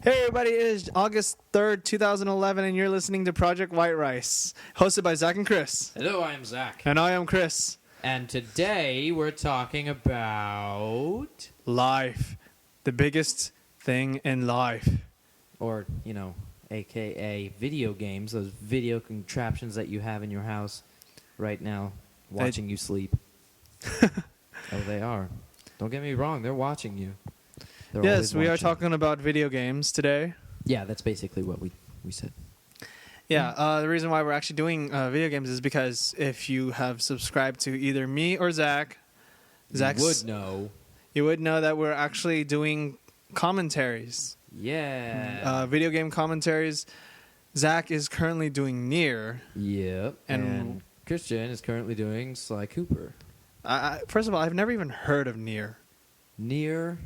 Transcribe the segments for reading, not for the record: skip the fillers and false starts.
Hey everybody, it is August 3rd, 2011, and you're listening to Project White Rice, hosted by Zach and Chris. Hello, I'm Zach. And I am Chris. And today we're talking about... Life. The biggest thing in life. Or, a.k.a. video games, those video contraptions that you have in your house right now, watching you sleep. Oh, they are. Don't get me wrong, they're watching you. Yes, we are talking about video games today. Yeah, that's basically what we said. Yeah, the reason why we're actually doing video games is because if you have subscribed to either me or Zach, You would know that we're actually doing commentaries. Yeah. Video game commentaries. Zach is currently doing Nier. Yep. And Christian is currently doing Sly Cooper. First of all, I've never even heard of Nier. Nier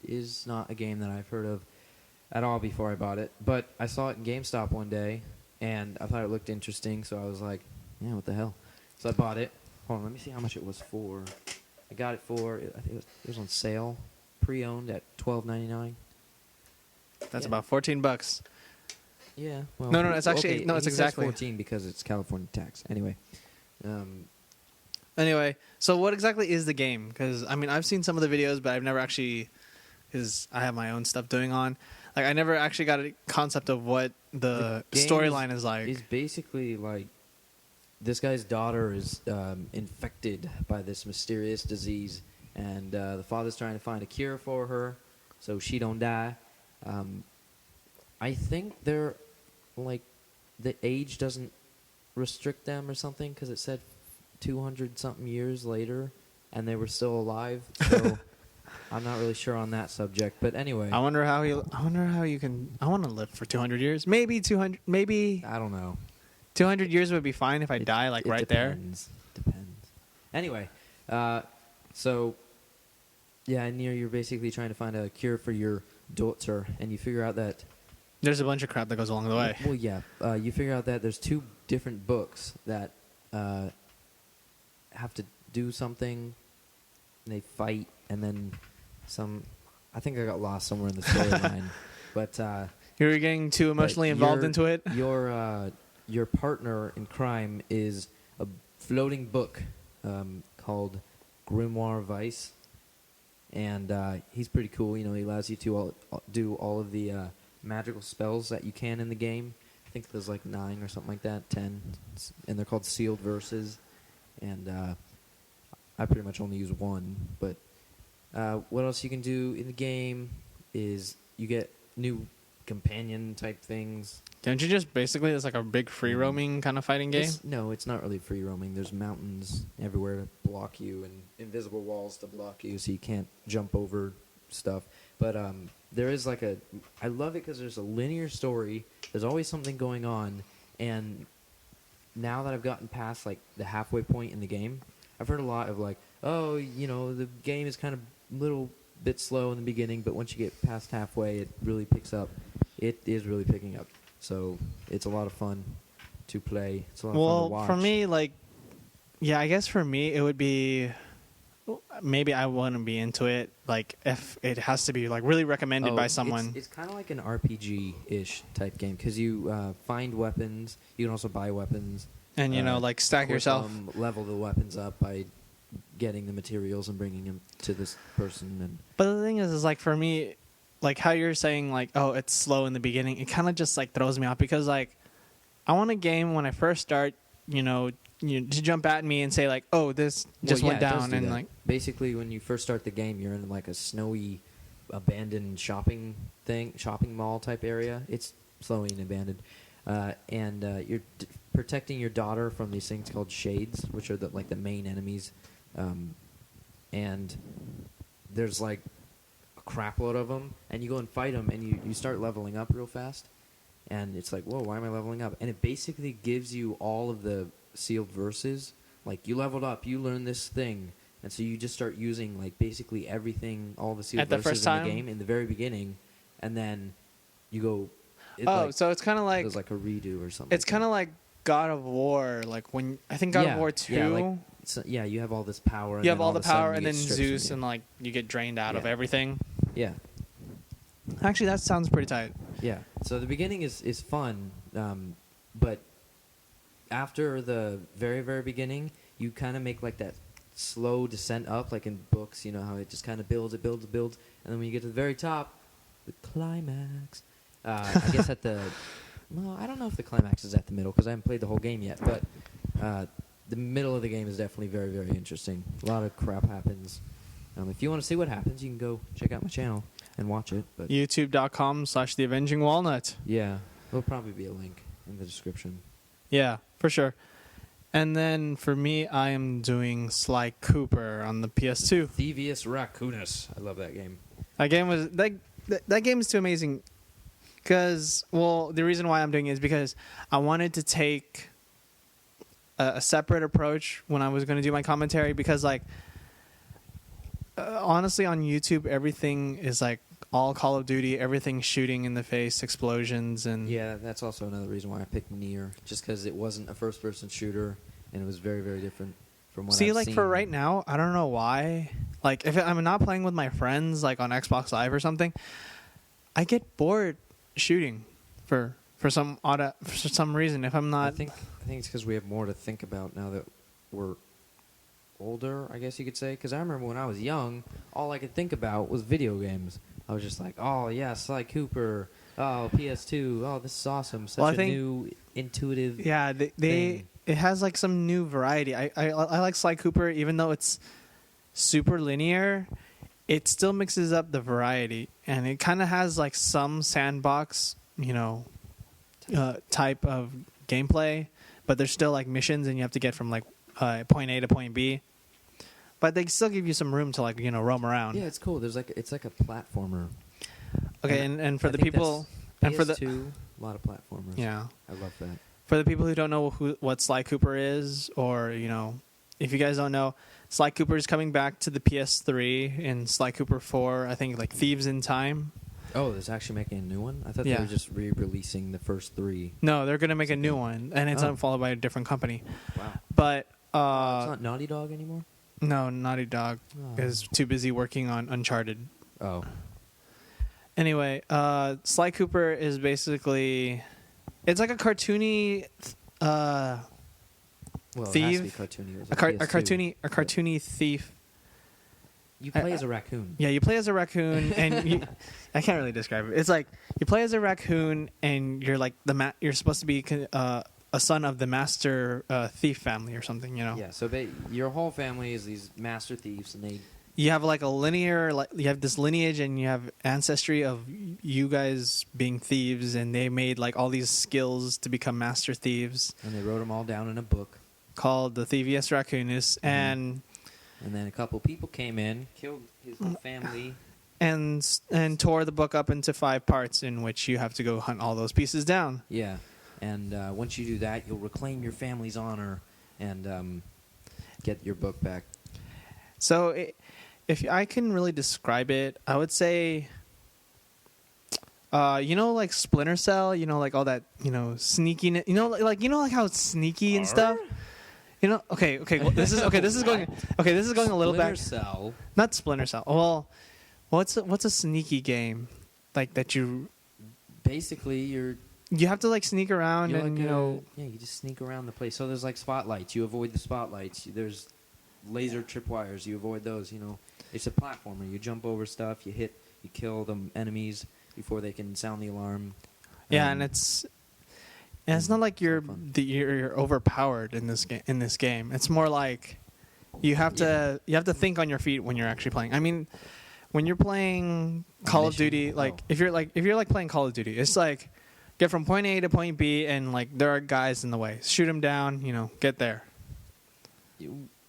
is not a game that I've heard of at all before I bought it, but I saw it in GameStop one day, and I thought it looked interesting, so I was like, yeah, what the hell? So I bought it. Hold on, let me see how much it was for. I got it for, I think it was on sale, pre-owned at $12.99. That's about $14. Yeah. Well, No, it's actually okay, it's he says exactly 14 because it's California tax. Anyway. Anyway, so what exactly is the game? Because I mean, I've seen some of the videos, but I've never actually, because I have my own stuff doing on. Like, I never actually got a concept of what the storyline is like. It's basically like this guy's daughter is infected by this mysterious disease, and the father's trying to find a cure for her so she don't die. I think they're like the age doesn't restrict them or something because it said 200 something years later and they were still alive. So I'm not really sure on that subject, but anyway. I want to live for 200 years. Maybe 200. Maybe I don't know. 200 years would be fine if I die like right depends. Anyway, so yeah, Nier, you're basically trying to find a cure for your daughter, and you figure out that there's a bunch of crap that goes along the way. Well, yeah, you figure out that there's two different books that have to do something. And they fight, and then some. I think I got lost somewhere in the storyline, but you were getting too emotionally involved into it. Your partner in crime is a floating book called Grimoire Vice, and he's pretty cool. You know, he allows you to do all of the magical spells that you can in the game. I think there's like 9 or something like that, 10, and they're called sealed verses. And I pretty much only use one. But what else you can do in the game is you get new companion type things. Don't you just basically, it's like a big free roaming kind of fighting game? No, it's not really free roaming. There's mountains everywhere to block you and invisible walls to block you so you can't jump over stuff. But there is like I love it because there's a linear story. There's always something going on. And now that I've gotten past like the halfway point in the game, I've heard a lot of like, oh, the game is kind of a little bit slow in the beginning, but once you get past halfway, it really picks up. It is really picking up. So it's a lot of fun to play. It's a lot of fun to watch. For me, I guess for me it would be, maybe I wouldn't be into it. Like, if it has to be like really recommended by someone. It's kind of like an RPG-ish type game because you find weapons. You can also buy weapons. And like stack yourself. Level the weapons up by getting the materials and bringing them to this person. But the thing is like for me, like how you're saying like, oh, it's slow in the beginning. It kind of just like throws me off because like I want a game when I first start, to jump at me and say like, oh, this just went down, and like basically when you first start the game, you're in like a snowy, abandoned shopping mall type area. It's snowy and abandoned, and you're protecting your daughter from these things called shades, which are the main enemies, and there's like a crap load of them, and you go and fight them, and you start leveling up real fast, and it's like, whoa, why am I leveling up? And it basically gives you all of the sealed verses. Like, you leveled up, you learn this thing, and so you just start using like basically everything, all the sealed verses in the game in the very beginning, and then you go. So it's kind of like there's like a redo or something. It's kind of like God of War, like when I think God of War 2. Yeah, you have all this power. And you have all the power, and then Zeus, and like you get drained out of everything. Yeah. Actually, that sounds pretty tight. Yeah. So the beginning is fun, but after the very very beginning, you kind of make like that slow descent up, like in books. You know how it just kind of builds, it builds, it builds, and then when you get to the very top, the climax. I guess at the well, I don't know if the climax is at the middle because I haven't played the whole game yet, but the middle of the game is definitely very very interesting. A lot of crap happens. If you want to see what happens, you can go check out my channel and watch it. But YouTube.com/The Avenging Walnut. yeah, there'll probably be a link in the description. Yeah, for sure. And then for me, I am doing Sly Cooper on the PS2. Thievius Raccoonus. I love that game. That game was that game is too amazing. Because the reason why I'm doing it is because I wanted to take a separate approach when I was going to do my commentary. Because honestly, on YouTube, everything is like all Call of Duty, everything shooting in the face, explosions, and Yeah, that's also another reason why I picked Nier, just because it wasn't a first-person shooter and it was very, very different from what I've seen. for right now, I don't know why. Like, if I'm not playing with my friends, like on Xbox Live or something, I get bored shooting for some reason. If I'm not, I think it's because we have more to think about now that we're older, I guess you could say. Because I remember when I was young, all I could think about was video games. I was just like, oh yeah, Sly Cooper, oh PS2, oh this is awesome, such a new intuitive. Yeah, thing. It has like some new variety. I like Sly Cooper, even though it's super linear. It still mixes up the variety, and it kind of has like some sandbox, type of gameplay, but there's still like missions, and you have to get from like point A to point B. But they still give you some room to roam around. Yeah, it's cool. It's like a platformer. Okay, and for the people, and for the PS2, a lot of platformers. yeah, I love that. for the people who don't know what Sly Cooper is, or if you guys don't know, Sly Cooper is coming back to the PS3 in Sly Cooper 4. I think like Thieves in Time. Oh, there's actually making a new one? I thought they Yeah. were just re-releasing the first three. No, they're gonna make a new one, and it's followed by a different company. Wow. But It's not Naughty Dog anymore? no, Naughty Dog Oh. is too busy working on Uncharted. Oh. Anyway, Sly Cooper is basically, it's like a cartoony, Well, Thief? it has to be cartoony. It was a PS2. cartoony thief. You play as a raccoon. Yeah, you play as a raccoon, and I can't really describe it. It's like you play as a raccoon, and you're like you're supposed to be a son of the master thief family or something. Yeah, so your whole family is these master thieves, and they... You have like you have this lineage, and you have ancestry of you guys being thieves, and they made like all these skills to become master thieves. And they wrote them all down in a book. Called the Thievius Raccoonus, And then a couple people came in, killed his whole family. and tore the book up into 5 parts, in which you have to go hunt all those pieces down. Yeah, and once you do that, you'll reclaim your family's honor and get your book back. So, if I can really describe it, I would say, like Splinter Cell, like all that, sneakiness, like how it's sneaky and stuff. Okay. Well, this is going a little back. Splinter Cell. Not Splinter Cell. Well, what's a sneaky game like that you? Basically, You have to like sneak around you're and like you just sneak around the place. So there's like spotlights. You avoid the spotlights. There's laser tripwires. You avoid those. It's a platformer. You jump over stuff. You kill the enemies before they can sound the alarm. Yeah, and it's not like you're fun. you're overpowered in this game. It's more like you have to think on your feet when you're actually playing. I mean, when you're playing Call of Duty, like if you're playing Call of Duty, it's like get from point A to point B, and like there are guys in the way. Shoot them down. Get there.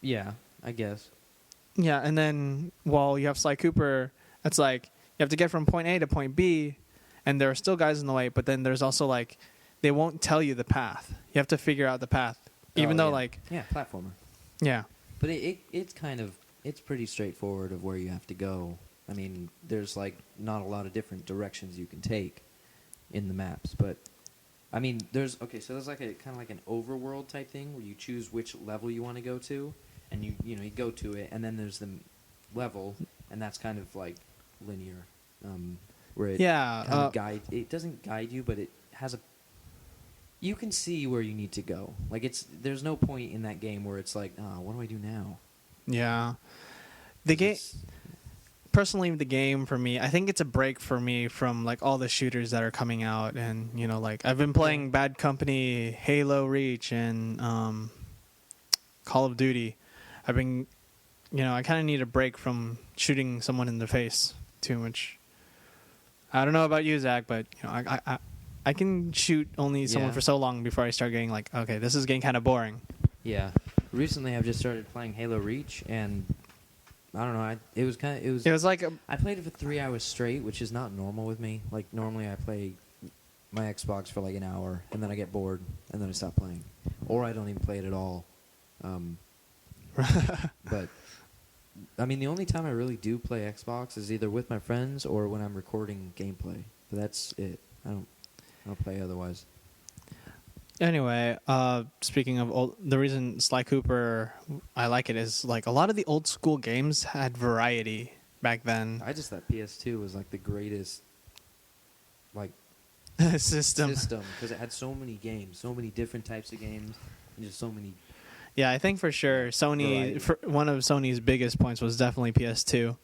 Yeah, I guess. Yeah, and then while you have Sly Cooper, it's like you have to get from point A to point B, and there are still guys in the way. But then there's also like they won't tell you the path. You have to figure out the path, even though platformer. Yeah. But it's pretty straightforward of where you have to go. I mean, there's like not a lot of different directions you can take in the maps, but I mean, there's like a kind of like an overworld type thing where you choose which level you want to go to, and you go to it, and then there's the level, and that's kind of like linear. where it Yeah, kind of guide. It doesn't guide you, but it has a. You can see where you need to go. Like there's no point in that game where it's like, oh, what do I do now? yeah. The game, personally, the game for me, I think it's a break for me from like all the shooters that are coming out, and like I've been playing Bad Company, Halo Reach, and Call of Duty. I've been, I kind of need a break from shooting someone in the face too much. I don't know about you, Zach, but I can shoot only someone for so long before I start getting like, okay, this is getting kind of boring. Yeah. Recently, I've just started playing Halo Reach, and I don't know. It was like I played it for 3 hours straight, which is not normal with me. Like normally, I play my Xbox for like an hour, and then I get bored, and then I stop playing, or I don't even play it at all. But I mean, the only time I really do play Xbox is either with my friends or when I'm recording gameplay. But that's it. I don't play otherwise. Anyway, speaking of the reason Sly Cooper, I like it is like a lot of the old school games had variety back then. I just thought PS2 was like the greatest, like system because it had so many games, so many different types of games, and just so many. Yeah, I think for sure Sony. One of Sony's biggest points was definitely PS2.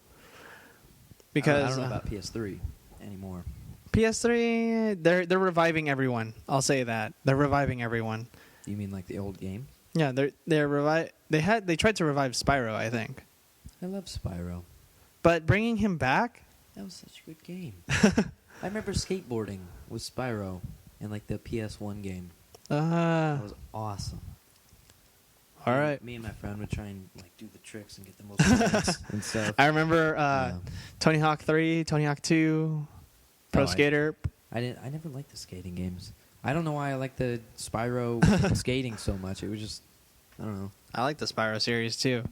Because I don't know about PS3 anymore. PS3, they're reviving everyone. I'll say that they're reviving everyone. You mean like the old game? Yeah, they tried to revive Spyro, I think. I love Spyro, but bringing him back, that was such a good game. I remember skateboarding with Spyro in like the PS1 game. That was awesome. All right. Me and my friend would try and like do the tricks and get the most points and stuff. I remember Tony Hawk 3, Tony Hawk 2, Pro Skater. I never liked the skating games. I don't know why I like the Spyro skating so much. It was just, I don't know. I like the Spyro series too.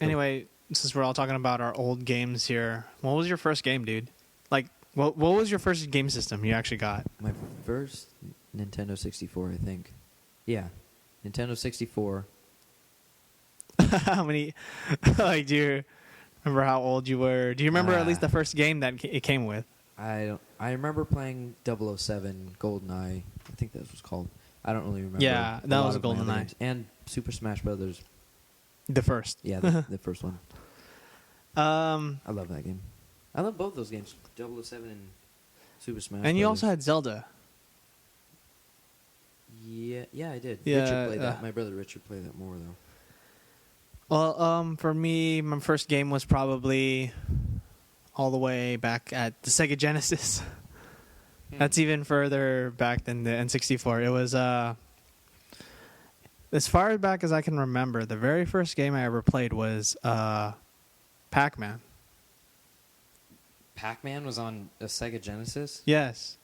Anyway, since we're all talking about our old games here, what was your first game, dude? Like, what was your first game system you actually got? My first Nintendo 64, I think. Yeah. Nintendo 64. How many? Like, do you remember how old you were? Do you remember at least the first game that it came with? I remember playing 007 GoldenEye. I think that was called. I don't really remember. Yeah, that was a GoldenEye. And Super Smash Brothers. The first. Yeah, the first one. I love that game. I love both those games, 007 and Super Smash Brothers. And you also had Zelda. Yeah, I did. Yeah, Richard played that. My brother Richard played that more, though. Well, for me, my first game was probably all the way back at the Sega Genesis. That's even further back than the N64. It was, as far back as I can remember, the very first game I ever played was Pac-Man. Pac-Man was on a Sega Genesis? Yes.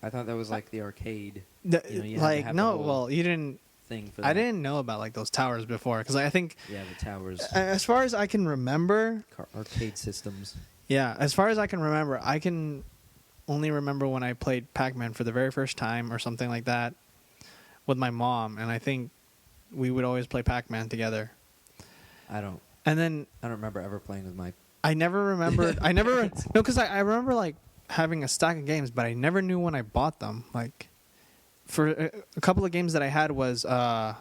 I thought that was like the arcade. You didn't. Thing for that. I didn't know about like those towers before because I think. Yeah, the towers. As far as I can remember. Arcade systems. Yeah, as far as I can remember, I can only remember when I played Pac-Man for the very first time or something like that with my mom, and I think we would always play Pac-Man together. I don't remember ever playing with my. I never remembered. Because I remember like having a stack of games, but I never knew when I bought them. Like, for a couple of games that I had was, I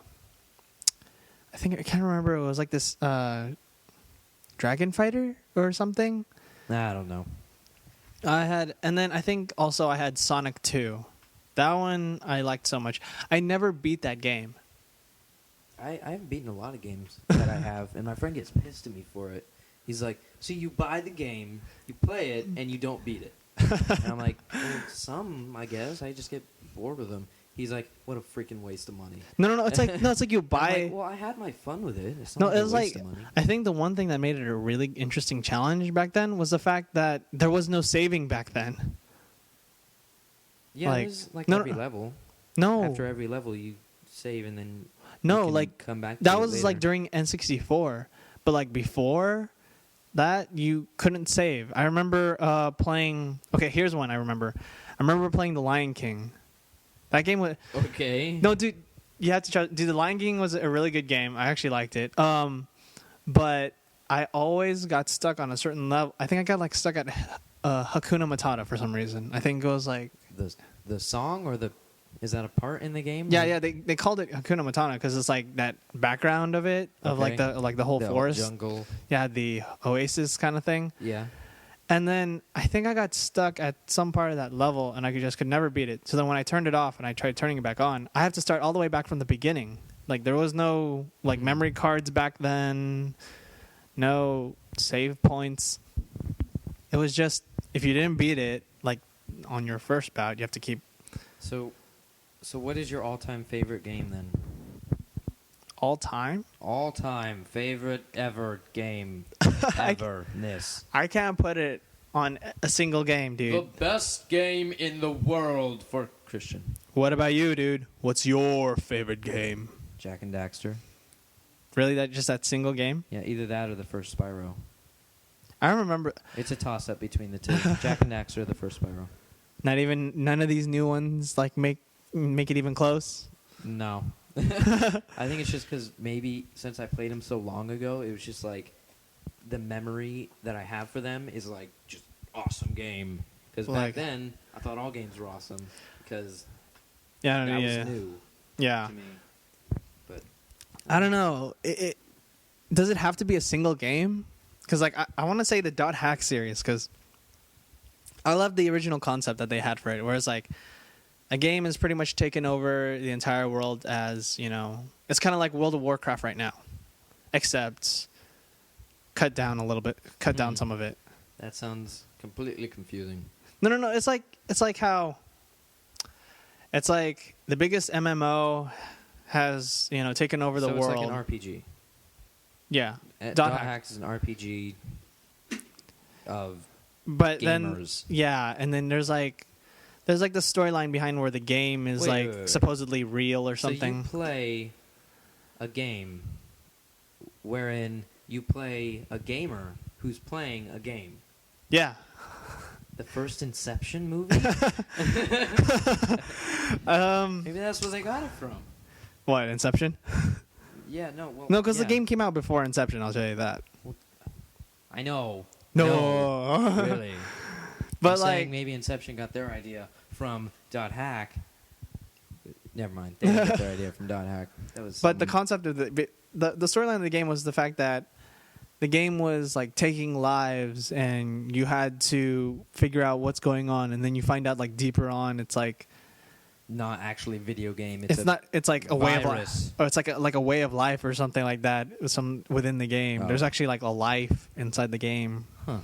can't remember. It was like this Dragon Fighter or something. I don't know. And then I think also I had Sonic 2. That one I liked so much. I never beat that game. I haven't beaten a lot of games that I have, and my friend gets pissed at me for it. He's like, so you buy the game, you play it, and you don't beat it. And I'm like, well, some, I guess. I just get bored with them. He's like, what a freaking waste of money. No. It's like you buy. Like, well, I had my fun with it. It's no, not it was a waste like of money. I think the one thing that made it a really interesting challenge back then was the fact that there was no saving back then. Yeah, like, it was like no, every level. No. After every level, you save and then. No, you can like come back to that it was later. like during N64, but like before that, you couldn't save. I remember playing. Okay, here's one I remember. I remember playing The Lion King. That game was okay. No, dude, you have to try. Dude, The Lion King was a really good game. I actually liked it. But I always got stuck on a certain level. I think I got like stuck at Hakuna Matata for some reason. I think it was like The song or is that a part in the game? yeah. They called it Hakuna Matata because it's like that background of it of Okay. like the whole forest, jungle. yeah, the oasis kind of thing. Yeah. And then I think I got stuck at some part of that level, and I could never beat it. So then when I turned it off and I tried turning it back on, I have to start all the way back from the beginning. Like there was no like memory cards back then, no save points. It was just if you didn't beat it like on your first bout, you have to keep. So what is your all-time favorite game then? All time? All-time favorite ever game ever-ness. I can't put it on a single game, dude. The best game in the world for Christian. What about you, dude? What's your favorite game? Jak and Daxter. Really, that single game? Yeah, either that or the first Spyro. I remember. It's a toss-up between the two. Jak and Daxter or the first Spyro. None of these new ones like make it even close. No. I think it's just because maybe since I played them so long ago, it was just like the memory that I have for them is like just awesome game. Because back then, I thought all games were awesome because that was new Yeah. to me. But I don't know. It does it have to be a single game? Because like I want to say the Dot Hack series because I love the original concept that they had for it, whereas like a game is pretty much taken over the entire world as, you know, it's kind of like World of Warcraft right now, except cut down some of it. that sounds completely confusing. No. It's like how it's like the biggest MMO has, you know, taken over the so world. It's like an RPG. Yeah. Dot Hacks is an RPG of but gamers. And then there's like the storyline behind where the game is wait. Supposedly real or something. So you play a game wherein you play a gamer who's playing a game. Yeah. The first Inception movie? Maybe that's where they got it from. What, Inception? Yeah, no. Well, no, because the game came out before Inception, I'll tell you that. I know. No. Really. But I'm like saying maybe Inception got their idea from Dot Hack. Never mind. They didn't get their idea from Dot Hack. That was. But the concept of the storyline of the game was the fact that the game was like taking lives, and you had to figure out what's going on, and then you find out like deeper on, it's like not actually a video game. It's not. It's like a way of life. Oh, it's like a way of life or something like that. Some within the game. Oh. There's actually like a life inside the game. Huh.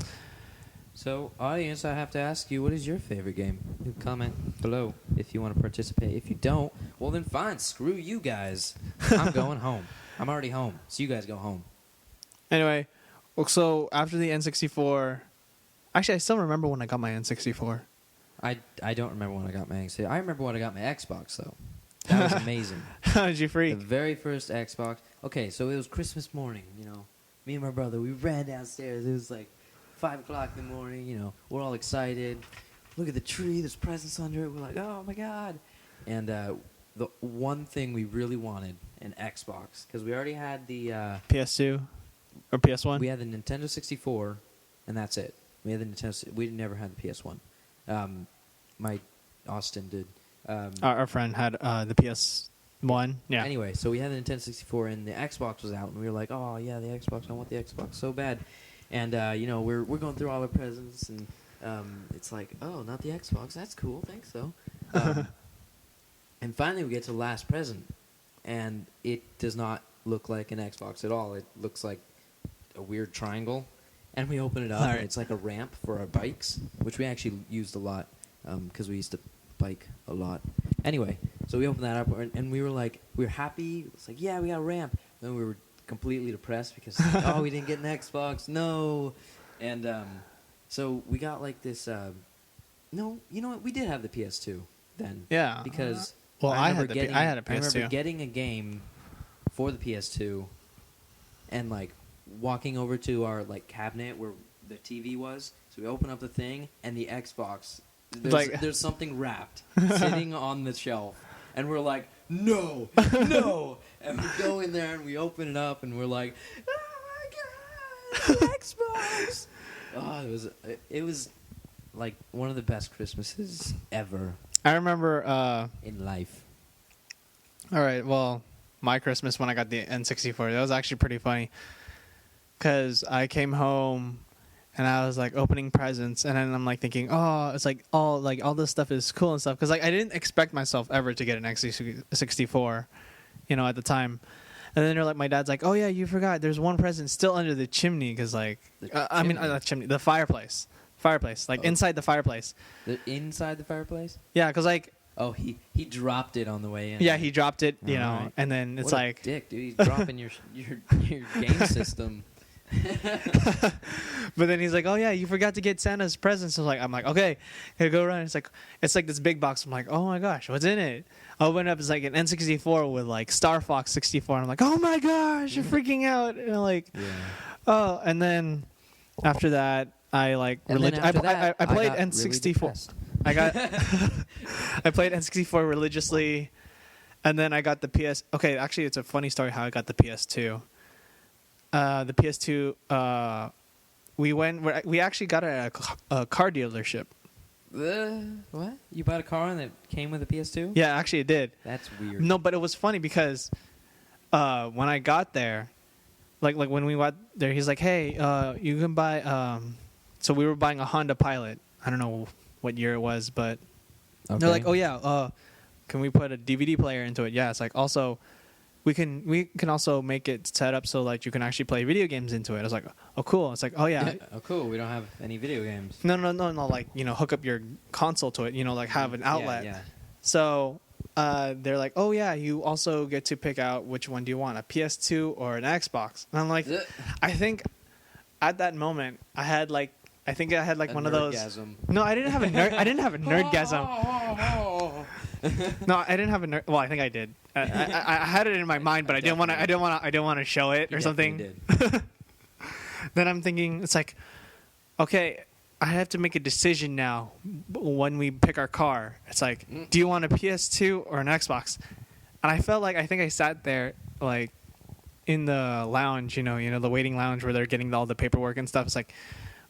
So, audience, I have to ask you, what is your favorite game? Leave a comment below if you want to participate. If you don't, well then fine. Screw you guys. I'm going home. I'm already home. So you guys go home. Anyway, so after the N64, actually I still remember when I got my N64. I don't remember when I got my Xbox. I remember when I got my Xbox, though. That was amazing. How did you freak? The very first Xbox. Okay, so it was Christmas morning, you know. Me and my brother, we ran downstairs. It was like 5 o'clock in the morning, you know. We're all excited. Look at the tree. There's presents under it. We're like, oh, my God. And the one thing we really wanted, an Xbox, because we already had the... PS2 or PS1? We had the Nintendo 64, and that's it. We had the Nintendo... We never had the PS1. My Austin did. Our friend had the PS1. Yeah. Anyway, so we had the Nintendo 64, and the Xbox was out, and we were like, "Oh yeah, the Xbox! I want the Xbox so bad." And you know, we're going through all our presents, and it's like, "Oh, not the Xbox. That's cool. Thanks, though." And finally, we get to the last present, and it does not look like an Xbox at all. It looks like a weird triangle. And we open it up, and it's like a ramp for our bikes, which we actually used a lot because we used to bike a lot. Anyway, so we opened that up, and we were like, we were happy. It's like, yeah, we got a ramp. Then we were completely depressed because, oh, we didn't get an Xbox. No. And so we got like this. No, you know what? We did have the PS2 then. Yeah. Because I had a PS2. I remember getting a game for the PS2 and like walking over to our like cabinet where the TV was. So we open up the thing, and the Xbox, there's something wrapped sitting on the shelf, and we're like, no, no, and we go in there and we open it up, and we're like, oh my Xbox. Oh, it was like one of the best Christmases ever I remember. in life. All right, well, my Christmas when I got the N64, that was actually pretty funny. Because I came home and I was like opening presents, and then I'm like thinking, oh, it's like all this stuff is cool and stuff. Because like I didn't expect myself ever to get an X64, at the time. And then they're like, my dad's like, oh yeah, you forgot. There's one present still under the chimney, because like, not chimney, the fireplace, like inside the fireplace. Inside the fireplace? Yeah, because like. Oh, he dropped it on the way in. Yeah, he dropped it, Right. and then it's What like, a dick, dude. He's dropping your game system. but then he's like, oh yeah, you forgot to get Santa's presents. So I'm like, okay, here go around. It's like this big box. I'm like, oh my gosh, what's in it? I open it up, it's like an N64 with like Star Fox 64, and I'm like, oh my gosh, you're freaking out. And I'm like, Yeah. oh, and then after that, I like And then I after that, played got N64. really depressed. I got I played N64 religiously, and then I got the PS. Okay, actually, it's a funny story how I got the PS2. The PS2, we actually got it at a car dealership. What? You bought a car and it came with a PS2? Yeah, actually, it did. That's weird. No, but it was funny because when I got there, like when we got there, he's like, "Hey, you can buy." So we were buying a Honda Pilot. I don't know what year it was, but they're like, "Oh yeah, can we put a DVD player into it?" Yeah, it's like also we can also make it set up so like you can actually play video games into it. I was like, "Oh cool." It's like, "Oh yeah." Oh cool. We don't have any video games. No, like hook up your console to it. Like have an outlet. Yeah. So they're like, "Oh yeah, you also get to pick out which one do you want, a PS2 or an Xbox." And I'm like, I think at that moment I had like one of those. No, I didn't have a nerd. I didn't have a nerdgasm. No, I didn't have a nerd. Well, I think I did. I had it in my mind, but I didn't want to show it or something. Did. Then I'm thinking, it's like, okay, I have to make a decision now when we pick our car. It's like, do you want a PS2 or an Xbox? And I felt like I sat there like in the lounge, the waiting lounge where they're getting all the paperwork and stuff. It's like,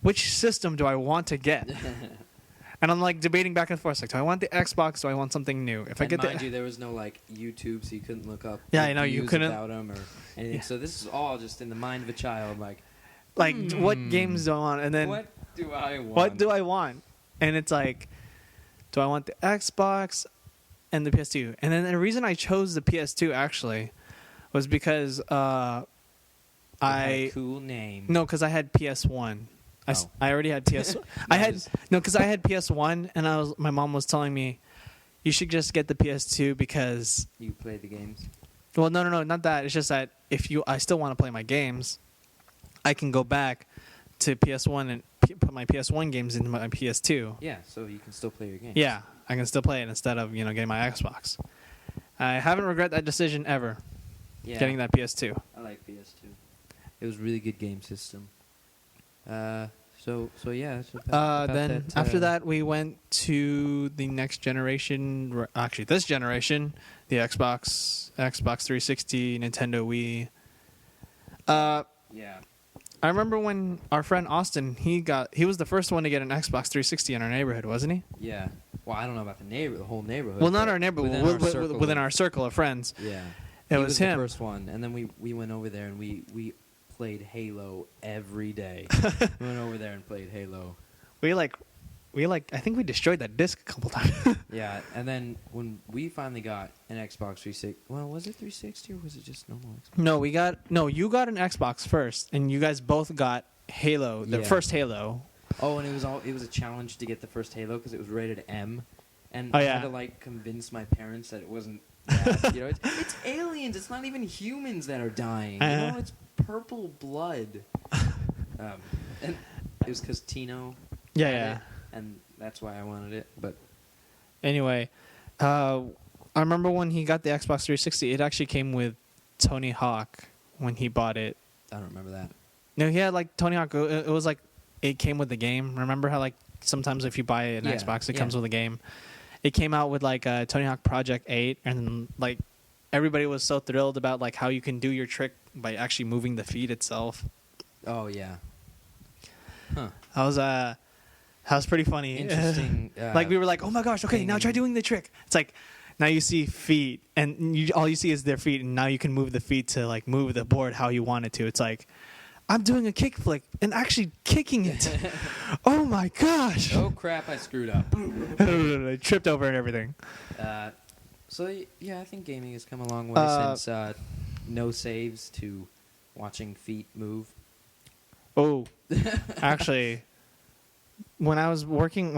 which system do I want to get? And I'm like debating back and forth. Like, do I want the Xbox? Do I want something new? If I get mind you, there was no like YouTube, so you couldn't look up. Yeah, I know you couldn't about them or anything. Yeah. So this is all just in the mind of a child. Like what games do I want? And then what do I want? What do I want? And it's like, do I want the Xbox and the PS2? And then the reason I chose the PS2 actually was because had a cool name. No, because I had PS1. I already had PS. Because I had PS1, and my mom was telling me, you should just get the PS2 because you play the games. Well, no, not that. It's just that I still want to play my games, I can go back to PS1 and put my PS1 games into my PS2. Yeah, so you can still play your games. Yeah, I can still play it instead of getting my Xbox. I haven't regret that decision ever. Yeah. Getting that PS2. I like PS2. It was a really good game system. So yeah. Then after that, we went to the next generation. Actually, this generation, the Xbox 360, Nintendo Wii. Yeah. I remember when our friend Austin, he was the first one to get an Xbox 360 in our neighborhood, wasn't he? Yeah. Well, I don't know about the whole neighborhood. Well, not our neighborhood, within our circle of friends. Yeah. It was him. The first one, and then we went over there and we played Halo every day. We went over there and played Halo. We I think we destroyed that disc a couple times. Yeah, and then when we finally got an Xbox 360, well, was it 360 or was it just normal Xbox? No, you got an Xbox first, and you guys both got Halo, the first Halo. Oh, and it was a challenge to get the first Halo because it was rated M, and I had to convince my parents that it wasn't bad. It's aliens. It's not even humans that are dying. It's purple blood. And it was because Tino. Yeah. And that's why I wanted it. But anyway, I remember when he got the Xbox 360, it actually came with Tony Hawk when he bought it. I don't remember that. No, he had Tony Hawk. It was it came with the game. Remember how sometimes if you buy an Xbox, it comes with a game. It came out with Tony Hawk Project 8, and everybody was so thrilled about how you can do your trick by actually moving the feet itself. Oh yeah. Huh. That was pretty funny. Interesting. Like we were like, oh my gosh, okay, now try doing the trick. It's like now you see feet, and all you see is their feet, and now you can move the feet to like move the board how you want it to. It's like I'm doing a kick flick and actually kicking it. Oh my gosh! Oh crap! I screwed up. I tripped over and everything. So yeah, I think gaming has come a long way since no saves to watching feet move. Oh, actually, when I was looking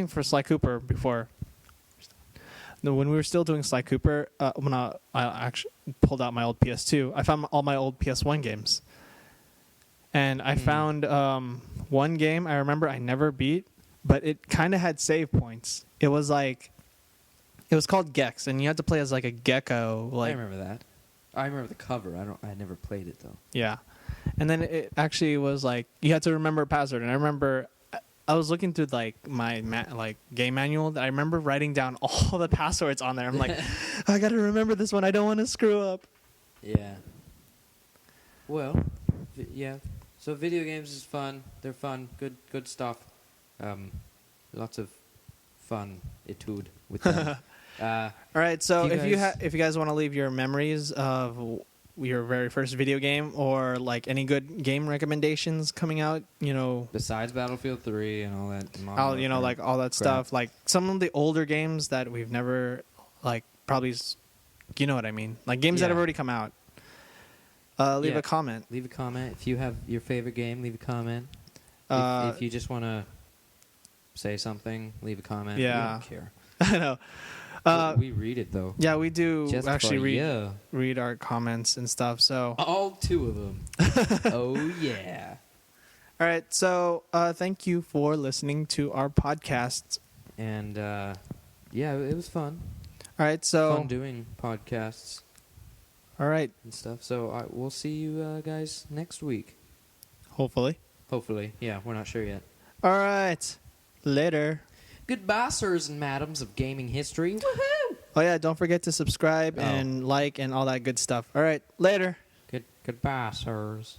for Sly Cooper before, when we were still doing Sly Cooper, when I actually pulled out my old PS2, I found all my old PS1 games, and I found one game I remember I never beat, but it kind of had save points. It was called Gex, and you had to play as like a gecko. Like, I remember that. I remember the cover. I never played it though. Yeah. And then it actually was like you had to remember a password. And I remember I was looking through like my game manual that I remember writing down all the passwords on there. I'm like, I got to remember this one. I don't want to screw up. Yeah. Well, yeah. So video games is fun. They're fun. Good stuff. Lots of fun etude with them. All right. So if you guys want to leave your memories of your very first video game or like any good game recommendations coming out, besides Battlefield 3 and all that, like all that stuff, like some of the older games that we've never probably, you know what I mean, like games that have already come out. Leave a comment. Leave a comment if you have your favorite game. Leave a comment. If you just want to say something, leave a comment. Yeah, we don't care. I know. We read it though. Yeah, we do just actually read our comments and stuff. So all 2 of them. Oh yeah. All right. So thank you for listening to our podcast. And yeah, it was fun. All right. So fun doing podcasts. All right. And stuff. So we'll see you guys next week. Hopefully. Yeah, we're not sure yet. All right. Later. Goodbye, sirs and madams of gaming history. Woohoo! Oh, yeah, don't forget to subscribe and like and all that good stuff. All right, later. Goodbye, sirs.